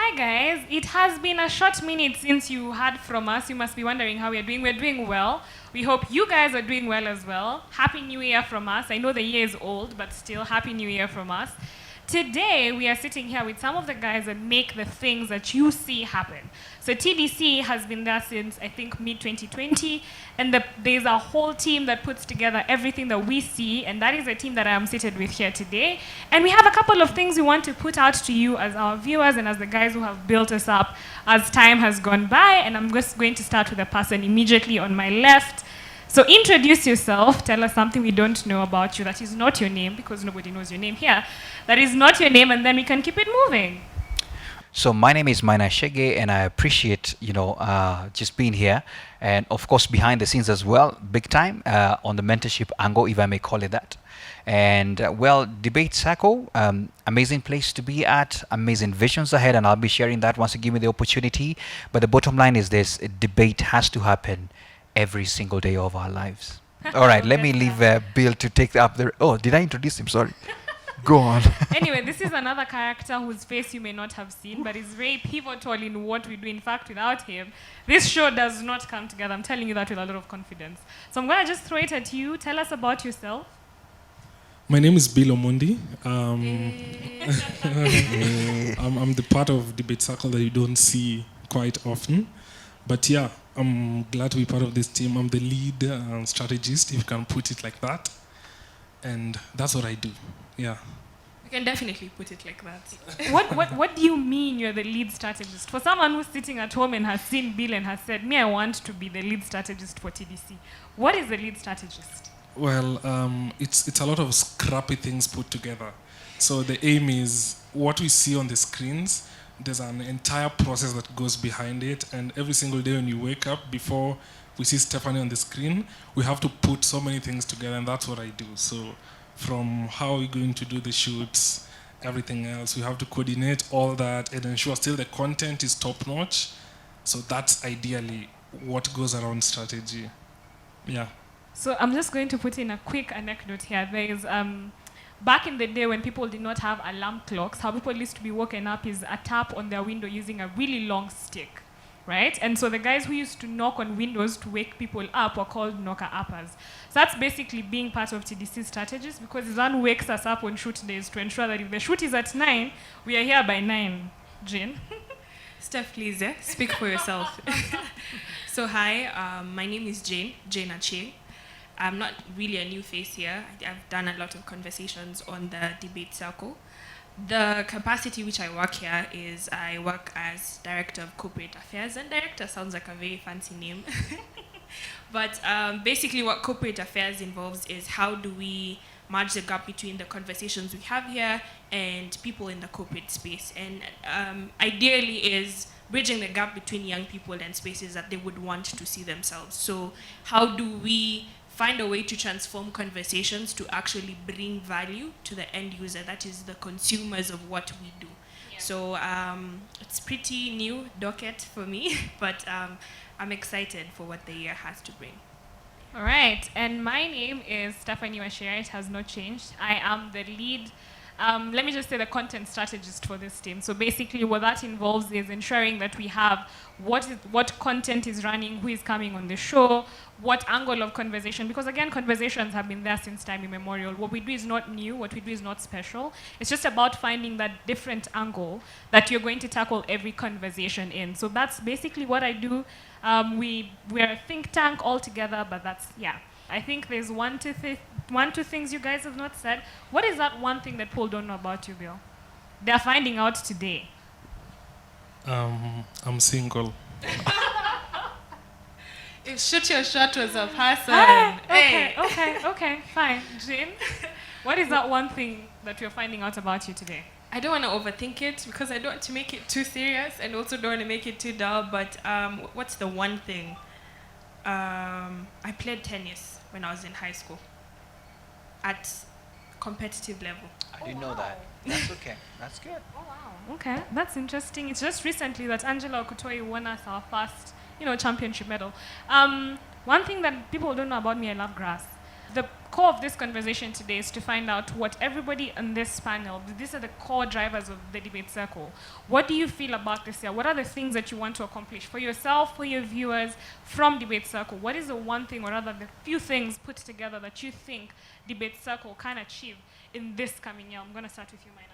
Hi guys, it has been a short minute since you heard from us. You must be wondering how we're doing. We're doing well. We hope you guys are doing well as well. Happy New Year from us. I know the year is old, but still, Happy New Year from us. Today, we are sitting here with some of the guys that make the things that you see happen. So TDC has been there since, I think, mid-2020, and there's a whole team that puts together everything that we see, and that is a team that I am seated with here today. And we have a couple of things we want to put out to you as our viewers and as the guys who have built us up as time has gone by, and I'm just going to start with the person immediately on my left. So introduce yourself, tell us something we don't know about you that is not your name, because nobody knows your name here, that is not your name, and then we can keep it moving. So my name is Maina Shege, and I appreciate just being here, and of course behind the scenes as well, big time on the mentorship angle, if I may call it that. And Debate Circle, amazing place to be at, amazing visions ahead, and I'll be sharing that once you give me the opportunity. But the bottom line is this: debate has to happen every single day of our lives. All right, let me leave Bill to take up the. Oh, did I introduce him? Sorry. Go on. Anyway, this is another character whose face you may not have seen, but is very pivotal in what we do. In fact, without him, this show does not come together. I'm telling you that with a lot of confidence. So I'm going to just throw it at you. Tell us about yourself. My name is Bill Omondi. I'm the part of Debate Circle that you don't see quite often. But yeah, I'm glad to be part of this team. I'm the lead strategist, if you can put it like that. And that's what I do. Yeah. You can definitely put it like that. What do you mean you're the lead strategist? For someone who's sitting at home and has seen Bill and has said, me, I want to be the lead strategist for TDC. What is the lead strategist? Well, it's a lot of scrappy things put together. So the aim is what we see on the screens, there's an entire process that goes behind it. And every single day when you wake up, before we see Stephanie on the screen, we have to put so many things together, and that's what I do. So from how we're going to do the shoots, everything else, we have to coordinate all that and ensure still the content is top-notch. So that's ideally what goes around strategy. Yeah. So I'm just going to put in a quick anecdote here. There is, back in the day when people did not have alarm clocks, how people used to be woken up is a tap on their window using a really long stick. Right? And so the guys who used to knock on windows to wake people up were called knocker-uppers. So that's basically being part of TDC strategies, because Zan wakes us up on shoot days to ensure that if the shoot is at 9, we are here by 9. Jane? Steph, please, speak for yourself. So hi, my name is Jane Ache. I'm not really a new face here. I've done a lot of conversations on the Debate Circle. The capacity which I work here is I work as Director of Corporate Affairs, and Director sounds like a very fancy name. But basically what Corporate Affairs involves is how do we merge the gap between the conversations we have here and people in the corporate space. And ideally is bridging the gap between young people and spaces that they would want to see themselves. So how do we find a way to transform conversations to actually bring value to the end user, that is the consumers of what we do. Yeah. So it's pretty new docket for me, but I'm excited for what the year has to bring. All right, and my name is Stephanie Washira. It has not changed. I am the lead, let me just say the content strategist for this team. So basically what that involves is ensuring that we have what content is running, who is coming on the show, what angle of conversation, because again, conversations have been there since time immemorial. What we do is not new, what we do is not special. It's just about finding that different angle that you're going to tackle every conversation in. So that's basically what I do. We're a think tank all together, but that's, yeah. I think there's one, two things you guys have not said. What is that one thing that people don't know about you, Bill? They're finding out today. I'm single. If shoot your shot was a person. Hey, okay, fine. Jane, what is that one thing that you're finding out about you today? I don't want to overthink it because I don't want to make it too serious and also don't want to make it too dull, but what's the one thing? I played tennis when I was in high school at competitive level. I didn't know that. That's okay. That's good. Oh, wow. Okay, that's interesting. It's just recently that Angela Okutoi won us our first, championship medal. One thing that people don't know about me, I love grass. The core of this conversation today is to find out what everybody on this panel, these are the core drivers of the debate circle. What do you feel about this year? What are the things that you want to accomplish for yourself, for your viewers, from debate circle? What is the one thing, or rather the few things put together that you think debate circle can achieve in this coming year? I'm going to start with you, Maina.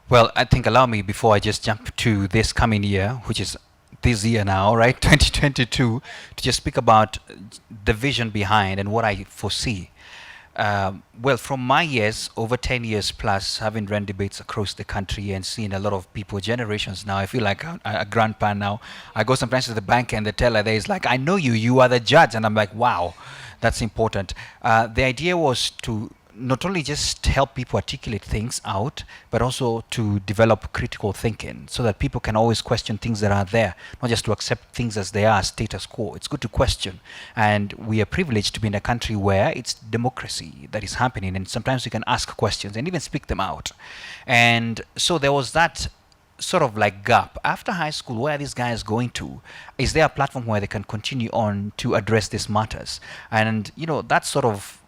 Well, I think allow me before I just jump to this coming year, which is this year now, right, 2022, to just speak about the vision behind and what I foresee. Well, from my years, over 10 years plus, having run debates across the country and seen a lot of people, generations now, I feel like a grandpa now. I go sometimes to the bank and the teller there is like, I know you, you are the judge. And I'm like, wow, that's important. The idea was to not only just help people articulate things out, but also to develop critical thinking so that people can always question things that are there, not just to accept things as they are, status quo. It's good to question. And we are privileged to be in a country where it's democracy that is happening, and sometimes we can ask questions and even speak them out. And so there was that sort of like gap after high school. Where are these guys going to? Is there a platform where they can continue on to address these matters? And you know, that sort of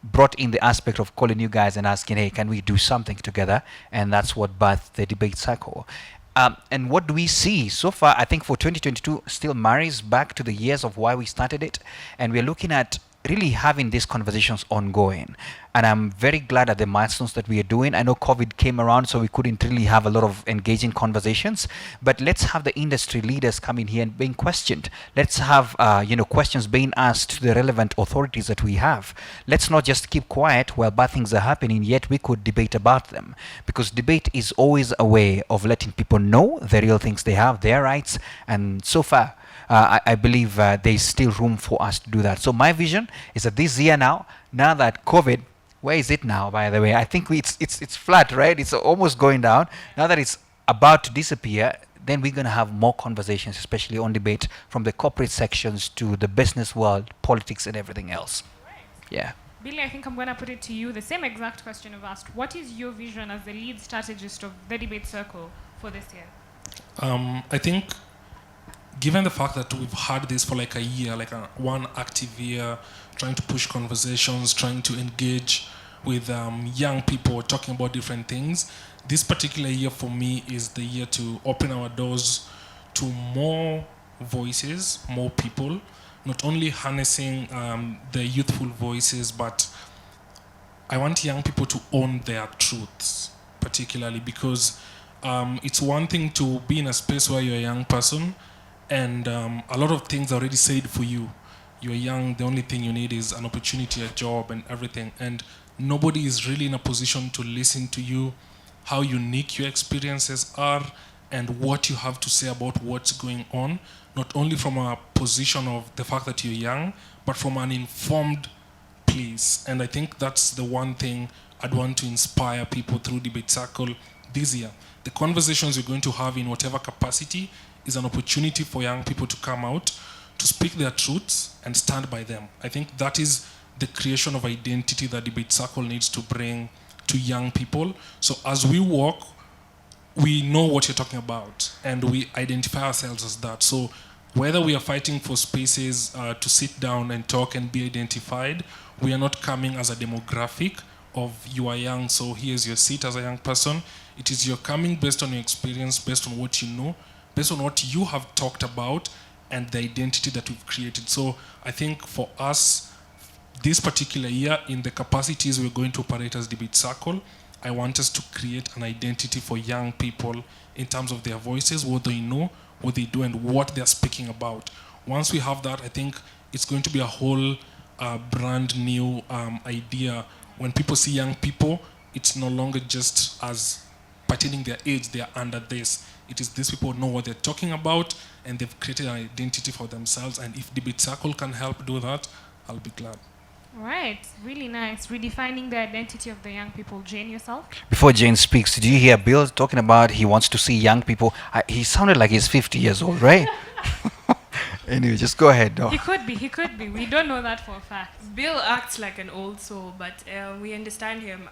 brought in the aspect of calling you guys and asking, hey, can we do something together? And that's what birthed the debate cycle. And what do we see so far? I think for 2022 still marries back to the years of why we started it, and we're looking at really having these conversations ongoing. And I'm very glad at the milestones that we are doing. I know COVID came around, so we couldn't really have a lot of engaging conversations, but let's have the industry leaders coming here and being questioned. Let's have questions being asked to the relevant authorities that we have. Let's not just keep quiet while bad things are happening, yet we could debate about them, because debate is always a way of letting people know the real things they have, their rights, and so far I believe there's still room for us to do that. So my vision is that this year now that COVID, where is it now, by the way? I think it's flat, right? It's almost going down. Now that it's about to disappear, then we're going to have more conversations, especially on debate, from the corporate sections to the business world, politics, and everything else. Right. Yeah. Billy, I think I'm going to put it to you, the same exact question I've asked. What is your vision as the lead strategist of the debate circle for this year? I think, given the fact that we've had this for like a year, like one active year, trying to push conversations, trying to engage with young people, talking about different things, this particular year for me is the year to open our doors to more voices, more people, not only harnessing the youthful voices, but I want young people to own their truths, particularly because it's one thing to be in a space where you're a young person and a lot of things are already said for you. You're young, the only thing you need is an opportunity, a job, and everything. And nobody is really in a position to listen to you, how unique your experiences are, and what you have to say about what's going on, not only from a position of the fact that you're young, but from an informed place. And I think that's the one thing I'd want to inspire people through Debate Circle this year. The conversations you're going to have in whatever capacity is an opportunity for young people to come out, to speak their truths and stand by them. I think that is the creation of identity that Debate Circle needs to bring to young people. So as we walk, we know what you're talking about and we identify ourselves as that. So whether we are fighting for spaces to sit down and talk and be identified, we are not coming as a demographic of you are young, so here's your seat as a young person. It is you're coming based on your experience, based on what you know, based on what you have talked about and the identity that we've created. So I think for us, this particular year, in the capacities we're going to operate as Debate Circle, I want us to create an identity for young people in terms of their voices, what they know, what they do, and what they're speaking about. Once we have that, I think it's going to be a whole brand new idea. When people see young people, it's no longer just as pertaining their age, they are under this. It is these people know what they're talking about, and they've created an identity for themselves. And if Debate Circle can help do that, I'll be glad. All right, really nice. Redefining the identity of the young people. Jane, yourself? Before Jane speaks, did you hear Bill talking about he wants to see young people? He sounded like he's 50 years old, right? Anyway, just go ahead. No. He could be. We don't know that for a fact. Bill acts like an old soul, but we understand him.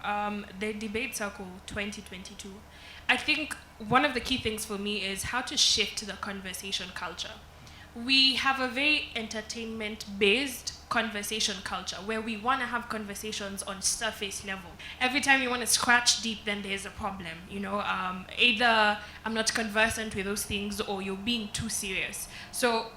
The Debate Circle 2022. I think one of the key things for me is how to shift the conversation culture. We have a very entertainment-based conversation culture where we want to have conversations on surface level. Every time you want to scratch deep, then there's a problem. Either I'm not conversant with those things or you're being too serious. So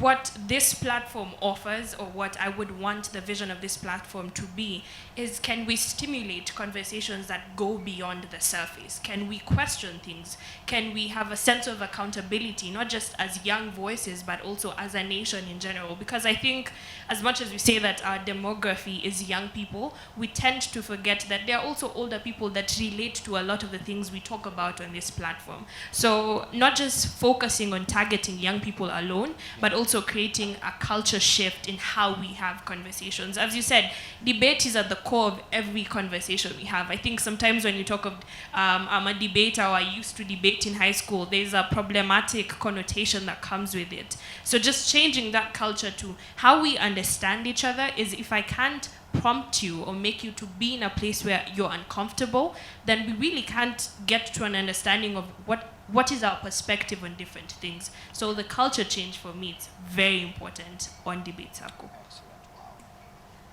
what this platform offers, or what I would want the vision of this platform to be, is can we stimulate conversations that go beyond the surface? Can we question things? Can we have a sense of accountability, not just as young voices, but also as a nation in general? Because I think as much as we say that our demography is young people, we tend to forget that there are also older people that relate to a lot of the things we talk about on this platform. So not just focusing on targeting young people alone, but also creating a culture shift in how we have conversations. As you said, debate is at the core of every conversation we have. I think sometimes when you talk of I'm a debater, or I used to debate in high school, there's a problematic connotation that comes with it. So just changing that culture to how we understand each other is, if I can't prompt you or make you to be in a place where you're uncomfortable, then we really can't get to an understanding of what is our perspective on different things. So the culture change for me is very important on Debate Circle.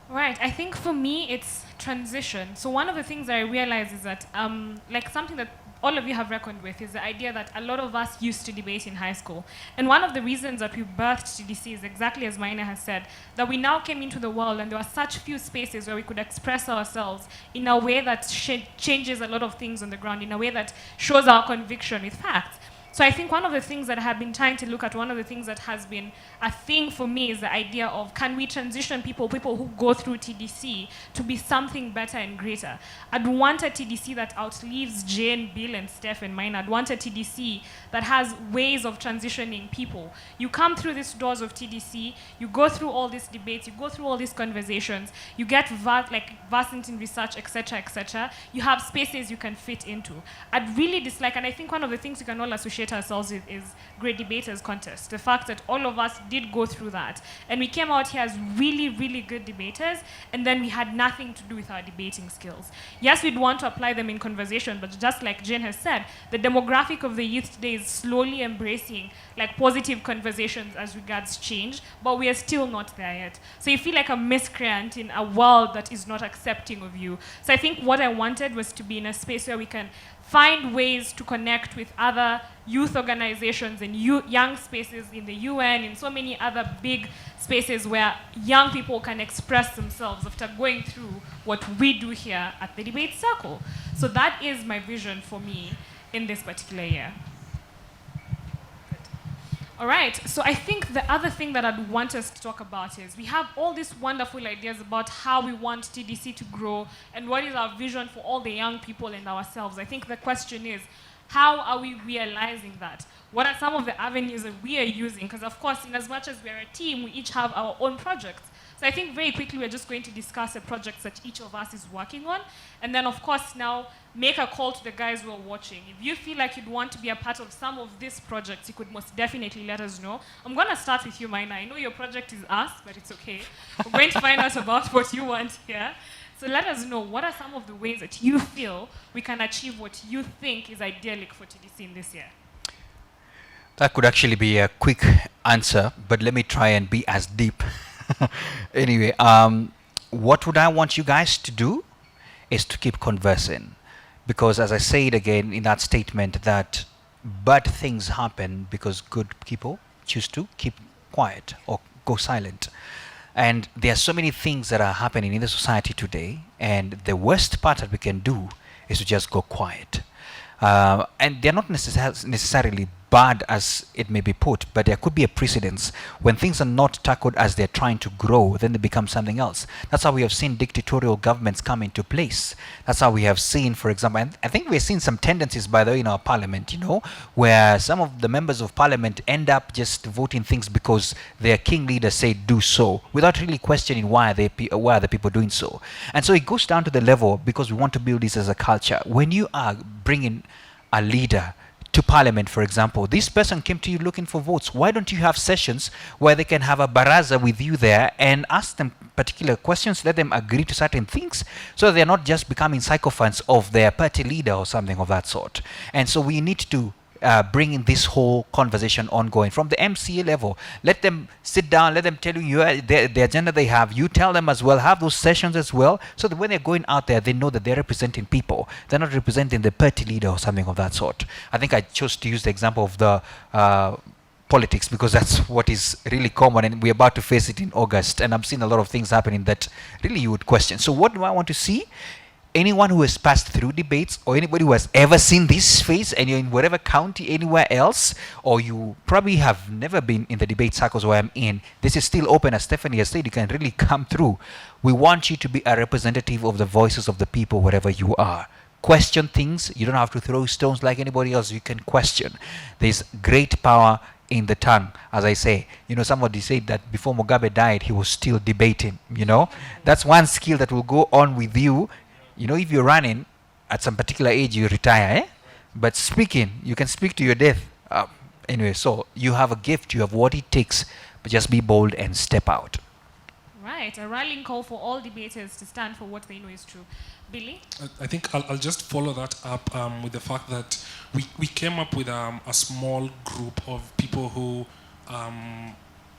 Right, I think for me it's transition. So one of the things that I realize is that like something that all of you have reckoned with is the idea that a lot of us used to debate in high school. And one of the reasons that we birthed TDC is exactly as Maina has said, that we now came into the world and there were such few spaces where we could express ourselves in a way that changes a lot of things on the ground, in a way that shows our conviction with facts. So I think one of the things that I have been trying to look at, one of the things that has been a thing for me is the idea of, can we transition people who go through TDC to be something better and greater? I'd want a TDC that outlives Jane, Bill, and Steph and mine. I'd want a TDC that has ways of transitioning people. You come through these doors of TDC, you go through all these debates, you go through all these conversations, you get versed in research, etc., etc. You have spaces you can fit into. I'd really dislike, and I think one of the things we can all associate ourselves with is Great Debaters Contest. The fact that all of us did go through that. And we came out here as really, really good debaters, and then we had nothing to do with our debating skills. Yes, we'd want to apply them in conversation, but just like Jane has said, the demographic of the youth today is slowly embracing positive conversations as regards change, but we are still not there yet. So you feel like a miscreant in a world that is not accepting of you. So I think what I wanted was to be in a space where we can find ways to connect with other youth organizations and young spaces in the UN, in so many other big spaces where young people can express themselves after going through what we do here at the Debate Circle. So that is my vision for me in this particular year. All right, so I think the other thing that I'd want us to talk about is we have all these wonderful ideas about how we want TDC to grow and what is our vision for all the young people and ourselves. I think the question is, how are we realizing that? What are some of the avenues that we are using? Because of course, in as much as we are a team, we each have our own projects. So I think very quickly we're just going to discuss the projects that each of us is working on. And then of course now make a call to the guys who are watching. If you feel like you'd want to be a part of some of these projects, you could most definitely let us know. I'm gonna start with you, Maina. I know your project is us, but it's okay. We're going to find out about what you want here. So let us know, what are some of the ways that you feel we can achieve what you think is idyllic for TDC in this year? That could actually be a quick answer, but let me try and be as deep. Anyway, what would I want you guys to do is to keep conversing. Because as I said again in that statement, that bad things happen because good people choose to keep quiet or go silent. And there are so many things that are happening in the society today, and the worst part that we can do is to just go quiet. And they're not necessarily bad as it may be put, but there could be a precedence. When things are not tackled as they're trying to grow, then they become something else. That's how we have seen dictatorial governments come into place. That's how we have seen, for example, and I think we've seen some tendencies, by the way, in our parliament, where some of the members of parliament end up just voting things because their king leader said do so, without really questioning why are the people doing so. And so it goes down to the level, because we want to build this as a culture. When you are bringing a leader to parliament, for example, this person came to you looking for votes. Why don't you have sessions where they can have a baraza with you there and ask them particular questions, let them agree to certain things, so they're not just becoming sycophants of their party leader or something of that sort. And so we need to bringing this whole conversation ongoing from the MCA level. Let them sit down, let them tell you the agenda they have. You tell them as well, have those sessions as well, so that when they're going out there, they know that they're representing people. They're not representing the party leader or something of that sort. I think I chose to use the example of the politics because that's what is really common, and we're about to face it in August, and I'm seeing a lot of things happening that really you would question. So what do I want to see? Anyone who has passed through debates, or anybody who has ever seen this face, and you're in whatever county, anywhere else, or you probably have never been in the debate circles where I'm in, this is still open. As Stephanie has said, you can really come through. We want you to be a representative of the voices of the people wherever you are. Question things. You don't have to throw stones like anybody else. You can question. There's great power in the tongue. As I say, somebody said that before Mugabe died, he was still debating. That's one skill that will go on with you. If you're running, at some particular age, you retire, eh? But speaking, you can speak to your death. Anyway, so you have a gift, you have what it takes, but just be bold and step out. Right, a rallying call for all debaters to stand for what they know is true. Billy? I think I'll just follow that up with the fact that we came up with a small group of people who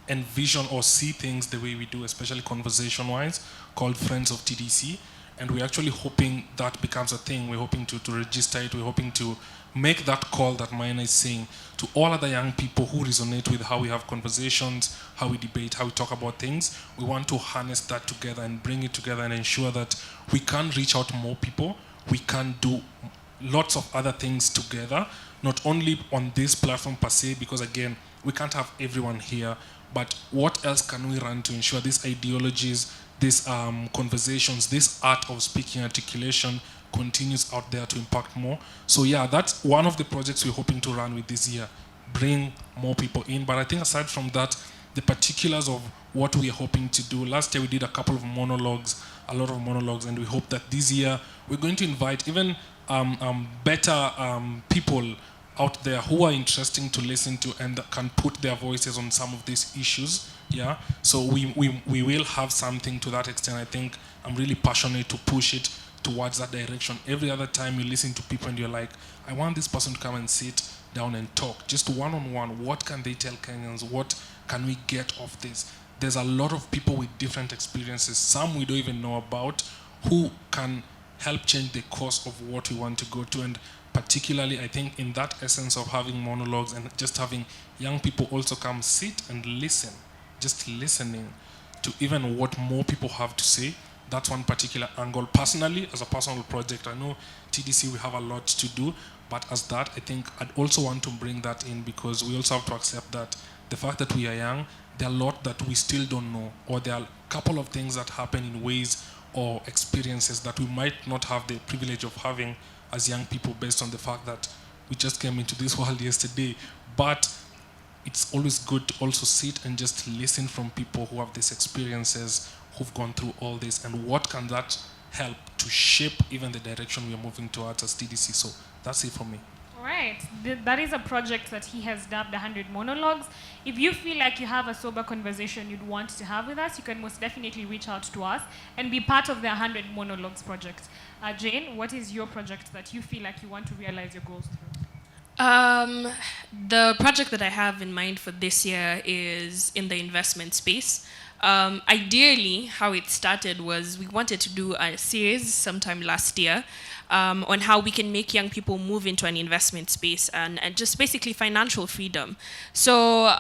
envision or see things the way we do, especially conversation-wise, called Friends of TDC. And we're actually hoping that becomes a thing. We're hoping to register it. We're hoping to make that call that Maina is saying to all other young people who resonate with how we have conversations, how we debate, how we talk about things. We want to harness that together and bring it together and ensure that we can reach out to more people. We can do lots of other things together, not only on this platform per se, because again, we can't have everyone here, but what else can we run to ensure these ideologies, these conversations, this art of speaking articulation continues out there to impact more. So yeah, that's one of the projects we're hoping to run with this year, bring more people in. But I think aside from that, the particulars of what we are hoping to do, last year we did a lot of monologues, and we hope that this year we're going to invite even better people out there who are interesting to listen to and that can put their voices on some of these issues. Yeah, so we will have something to that extent. I think I'm really passionate to push it towards that direction. Every other time you listen to people and you're like, I want this person to come and sit down and talk, just one-on-one. What can they tell Kenyans? What can we get of this? There's a lot of people with different experiences, some we don't even know about, who can help change the course of what we want to go to. And particularly, I think in that essence of having monologues and just having young people also come sit and listen, just listening to even what more people have to say. That's one particular angle. Personally, as a personal project, I know TDC, we have a lot to do, but as that, I think I'd also want to bring that in because we also have to accept that the fact that we are young, there are a lot that we still don't know, or there are a couple of things that happen in ways or experiences that we might not have the privilege of having as young people based on the fact that we just came into this world yesterday. But it's always good to also sit and just listen from people who have these experiences, who've gone through all this, and what can that help to shape even the direction we are moving towards as TDC. So that's it for me. All right. That is a project that he has dubbed 100 Monologues. If you feel like you have a sober conversation you'd want to have with us, you can most definitely reach out to us and be part of the 100 Monologues project. Jane, what is your project that you feel like you want to realize your goals through? The project that I have in mind for this year is in the investment space. Ideally, how it started was we wanted to do a series sometime last year on how we can make young people move into an investment space and just basically financial freedom. So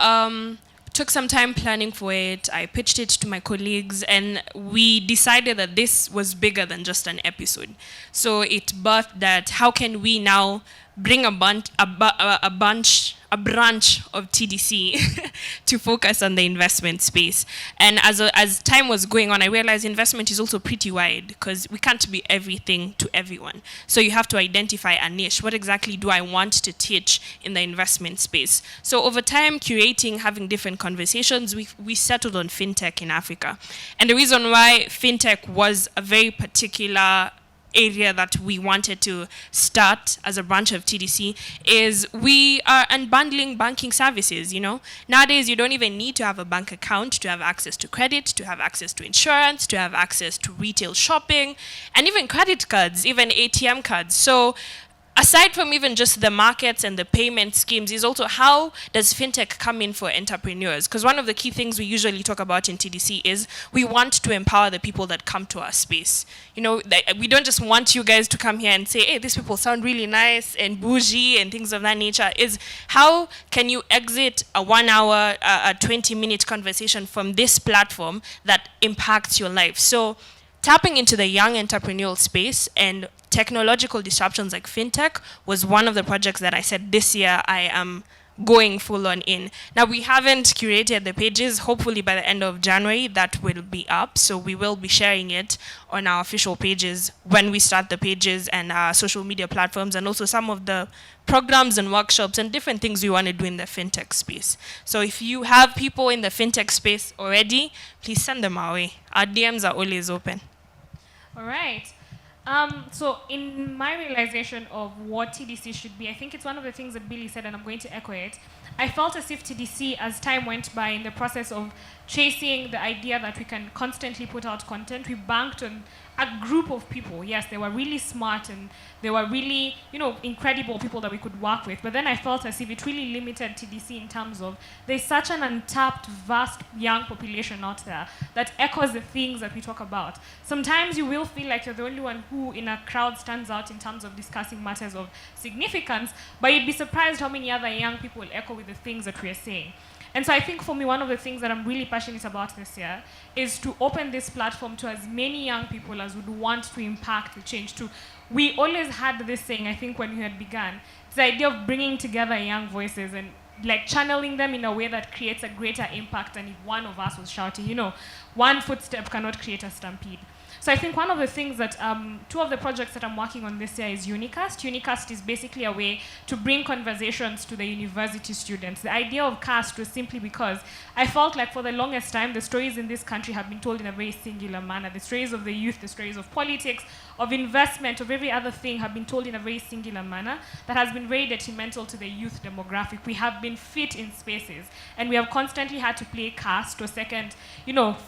took some time planning for it. I pitched it to my colleagues, and we decided that this was bigger than just an episode. So it birthed that how can we now bring a branch of TDC to focus on the investment space. And as time was going on, I realized investment is also pretty wide because we can't be everything to everyone. So you have to identify a niche. What exactly do I want to teach in the investment space? So over time, curating, having different conversations, we settled on fintech in Africa. And the reason why fintech was a very particular area that we wanted to start as a branch of TDC is we are unbundling banking services, Nowadays, you don't even need to have a bank account to have access to credit, to have access to insurance, to have access to retail shopping, and even credit cards, even ATM cards. So aside from even just the markets and the payment schemes, is also how does fintech come in for entrepreneurs? Because one of the key things we usually talk about in TDC is we want to empower the people that come to our space. You know, we don't just want you guys to come here and say, hey, these people sound really nice and bougie and things of that nature. Is how can you exit a 1 hour, a 20-minute conversation from this platform that impacts your life? So tapping into the young entrepreneurial space and technological disruptions like fintech was one of the projects that I said this year I am going full on in. Now, we haven't curated the pages. Hopefully by the end of January that will be up, so we will be sharing it on our official pages when we start the pages and our social media platforms, and also some of the programs and workshops and different things we want to do in the fintech space. So if you have people in the fintech space already, please send them our way. Our DMs are always open. All right. So in my realization of what TDC should be, I think it's one of the things that Billy said, and I'm going to echo it. I felt as if TDC, as time went by in the process of chasing the idea that we can constantly put out content, we banked on a group of people. Yes, they were really smart and they were really, incredible people that we could work with. But then I felt as if it really limited TDC in terms of there's such an untapped, vast young population out there that echoes the things that we talk about. Sometimes you will feel like you're the only one who in a crowd stands out in terms of discussing matters of significance, but you'd be surprised how many other young people will echo with the things that we're saying. And so I think for me, one of the things that I'm really passionate about this year is to open this platform to as many young people as would want to impact the change too. We always had this saying, I think when we had begun, it's the idea of bringing together young voices and like channeling them in a way that creates a greater impact than if one of us was shouting. One footstep cannot create a stampede. So I think one of the things that, two of the projects that I'm working on this year is Unicast. Unicast is basically a way to bring conversations to the university students. The idea of CAST was simply because I felt like for the longest time, the stories in this country have been told in a very singular manner. The stories of the youth, the stories of politics, of investment, of every other thing have been told in a very singular manner that has been very detrimental to the youth demographic. We have been fit in spaces, and we have constantly had to play CAST or second,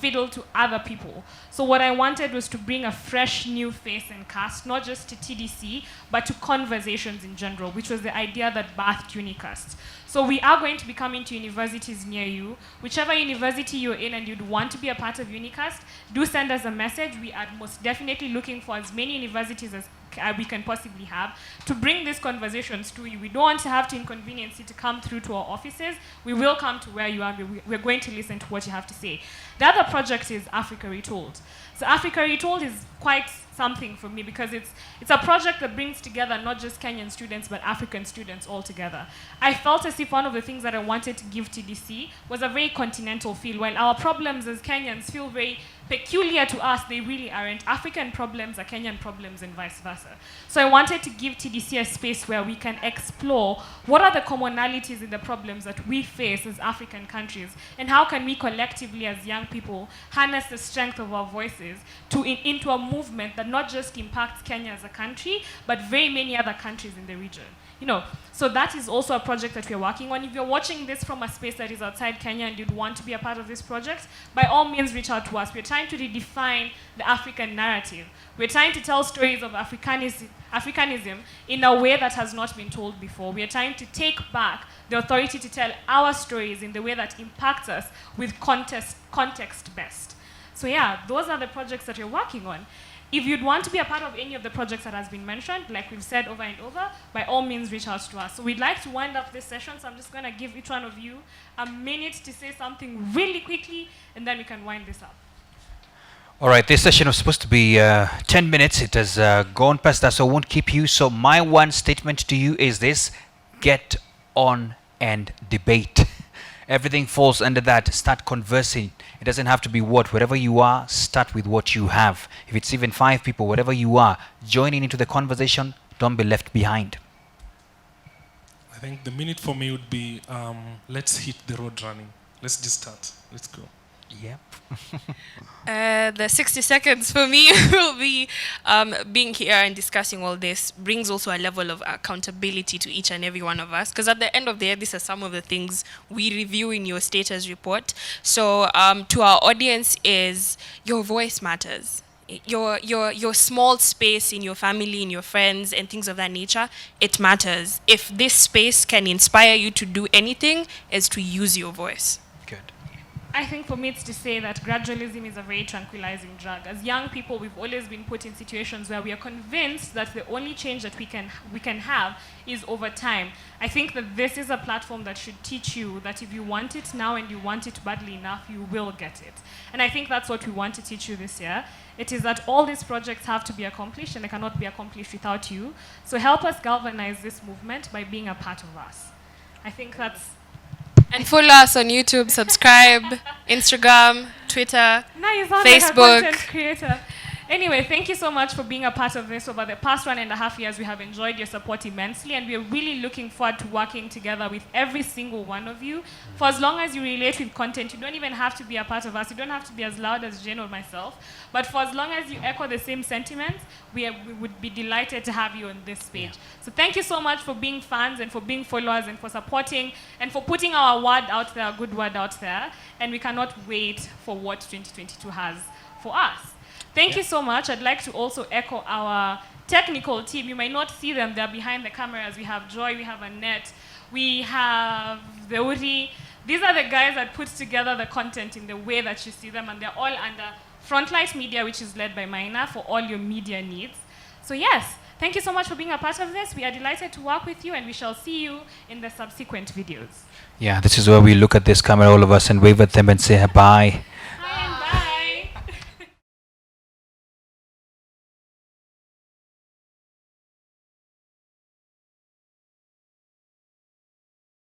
fiddle to other people. So what I wanted was to bring a fresh new face in CAST, not just to TDC, but to conversations in general, which was the idea that birthed Unicast. So we are going to be coming to universities near you. Whichever university you're in and you'd want to be a part of Unicast, do send us a message. We are most definitely looking for as many universities as we can possibly have to bring these conversations to you. We don't want to have to inconvenience you to come through to our offices. We will come to where you are. We're going to listen to what you have to say. The other project is Africa Retold. So Africa Retold is quite something for me because it's a project that brings together not just Kenyan students but African students all together. I felt as if one of the things that I wanted to give TDC was a very continental feel. While our problems as Kenyans feel very peculiar to us, they really aren't. African problems are Kenyan problems and vice versa. So I wanted to give TDC a space where we can explore what are the commonalities in the problems that we face as African countries, and how can we collectively as young people harness the strength of our voices into a movement that not just impacts Kenya as a country, but very many other countries in the region. So that is also a project that we're working on. If you're watching this from a space that is outside Kenya and you'd want to be a part of this project, by all means reach out to us. We're trying to redefine the African narrative. We're trying to tell stories of Africanism in a way that has not been told before. We're trying to take back the authority to tell our stories in the way that impacts us with context best. So yeah, those are the projects that we're working on. If you'd want to be a part of any of the projects that has been mentioned, like we've said over and over, by all means reach out to us. So we'd like to wind up this session, so I'm just going to give each one of you a minute to say something really quickly, and then we can wind this up. All right, this session was supposed to be 10 minutes. It has gone past that, so I won't keep you. So my one statement to you is this: get on and debate. Everything falls under that. Start conversing. It doesn't have to be wherever you are, start with what you have. If it's even 5 people, whatever you are, joining into the conversation, don't be left behind. I think the minute for me would be, let's hit the road running. Let's just start. Let's go. Yep. The 60 seconds for me will be being here and discussing all this brings also a level of accountability to each and every one of us, because at the end of the year, these are some of the things we review in your status report. So to our audience is your voice matters. your small space in your family, in your friends, and things of that nature, it matters. If this space can inspire you to do anything, is to use your voice. Good. I think for me it's to say that gradualism is a very tranquilizing drug. As young people, we've always been put in situations where we are convinced that the only change that we can have is over time. I think that this is a platform that should teach you that if you want it now and you want it badly enough, you will get it. And I think that's what we want to teach you this year. It is that all these projects have to be accomplished and they cannot be accomplished without you. So help us galvanize this movement by being a part of us. I think that's... And follow us on YouTube, subscribe, Instagram, Twitter, Now you sound Facebook. like a content creator. Anyway, thank you so much for being a part of this. Over the past 1.5 years, we have enjoyed your support immensely, and we are really looking forward to working together with every single one of you. For as long as you relate with content, you don't even have to be a part of us. You don't have to be as loud as Jane or myself. But for as long as you echo the same sentiments, we would be delighted to have you on this page. So thank you so much for being fans and for being followers and for supporting and for putting our word out there, a good word out there. And we cannot wait for what 2022 has for us. Thank you so much. I'd like to also echo our technical team. You might not see them. They're behind the cameras. We have Joy, we have Annette, we have Veuri. These are the guys that put together the content in the way that you see them, and they're all under Frontlight Media, which is led by Maina, for all your media needs. So yes, thank you so much for being a part of this. We are delighted to work with you, and we shall see you in the subsequent videos. Yeah, this is where we look at this camera, all of us, and wave at them and say bye.